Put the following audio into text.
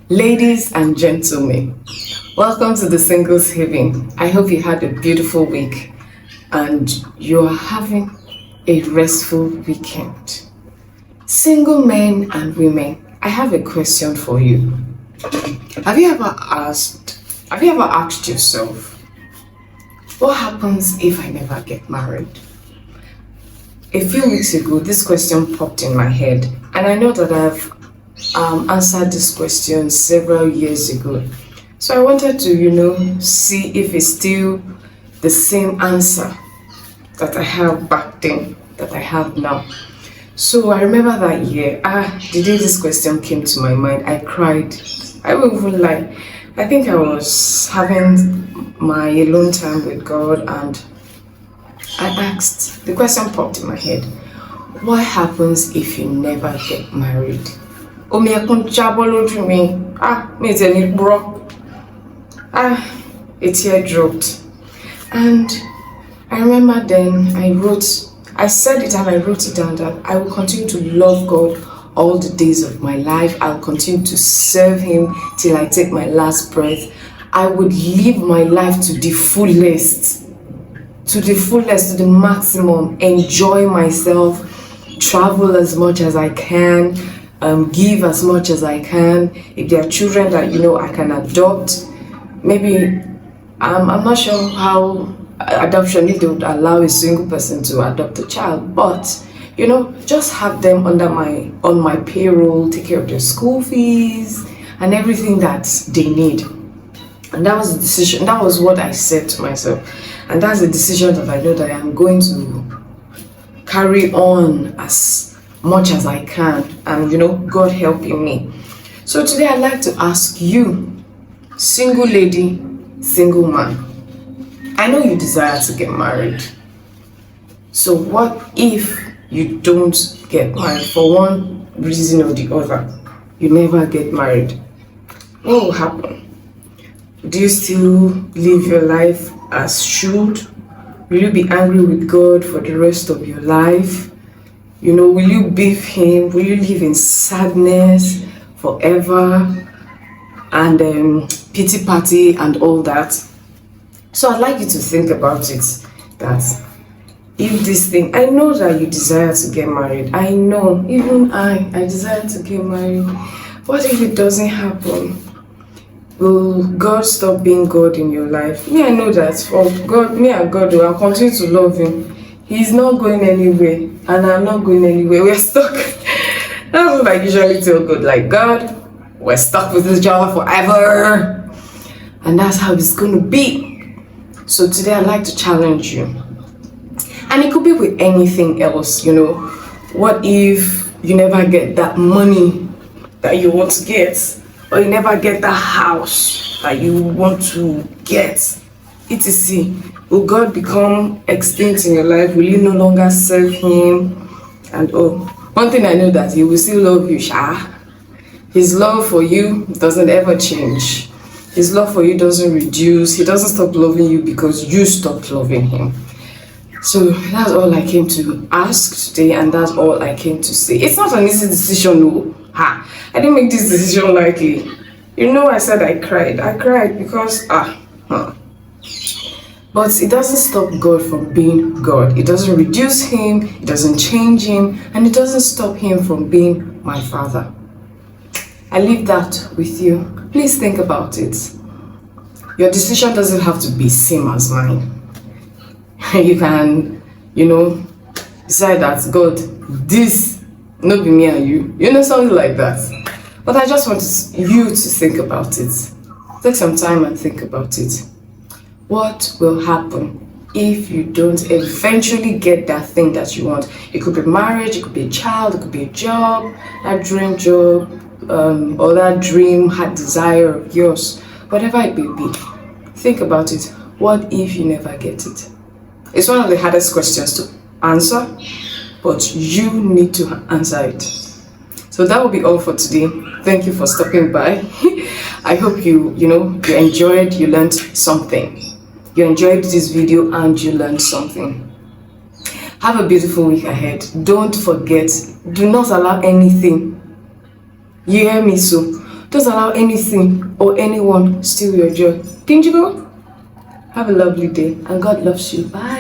Ladies and gentlemen, welcome to the Singles Haven. I hope you had a beautiful week and you are having a restful weekend. Single men and women, I have a question for you. Have you ever asked yourself, what happens if I never get married? A few weeks ago, this question popped in my head, and I know that I've answered this question several years ago. So I wanted to, see if it's still the same answer that I have back then that I have now. So I remember that year, the day this question came to my mind, I cried. I won't even lie. I think I was having my alone time with God, and I asked, the question popped in my head, what happens if you never get married? Me bro. A tear dropped. And I remember then I said it and I wrote it down that I will continue to love God all the days of my life. I'll continue to serve Him till I take my last breath. I would live my life to the fullest, to the maximum, enjoy myself, travel as much as I can, give as much as I can. If there are children that I can adopt, maybe I'm not sure how adoption, if they would allow a single person to adopt a child, but just have them on my payroll, take care of their school fees and everything that they need. And that was the decision. That was what I said to myself, and that's a decision that I know that I'm going to carry on as much as I can, and God helping me. So today I'd like to ask you, single lady, single man, I know you desire to get married. So what if you don't get married for one reason or the other? You never get married. What will happen? Do you still live your life as should? Will you be angry with God for the rest of your life? Will you beef Him? Will you live in sadness forever and pity party and all that? So I'd like you to think about it, that if this thing, I know that you desire to get married. I know, even I desire to get married. What if it doesn't happen? Will God stop being God in your life? I know that for God, me and God will continue to love Him. He's not going anywhere, and I'm not going anywhere. We're stuck. That's what I usually tell God, like, God, we're stuck with this job forever. And that's how it's going to be. So today I'd like to challenge you. And it could be with anything else, What if you never get that money that you want to get? Or you never get that house that you want to get, etc. Will God become extinct in your life? Will you no longer serve Him? And one thing I know, that He will still love you, Sha. His love for you doesn't ever change. His love for you doesn't reduce. He doesn't stop loving you because you stopped loving Him. So that's all I came to ask today, and that's all I came to say. It's not an easy decision, no. I didn't make this decision lightly. I said I cried. I cried because But it doesn't stop God from being God. It doesn't reduce Him, it doesn't change Him, and it doesn't stop Him from being my Father. I leave that with you. Please think about it. Your decision doesn't have to be same as mine. You can, decide that, God, this not be me and you. Something like that. But I just want you to think about it. Take some time and think about it. What will happen if you don't eventually get that thing that you want? It could be marriage, it could be a child, it could be a job, that dream job, or that dream, heart desire of yours. Whatever it may be, think about it. What if you never get it? It's one of the hardest questions to answer, but you need to answer it. So that will be all for today. Thank you for stopping by. I hope you enjoyed, you learned something. You enjoyed this video and you learned something. Have a beautiful week ahead. Don't forget, do not allow anything. You hear me? So Don't allow anything or anyone steal your joy. Kinjigo, have a lovely day and God loves you. Bye.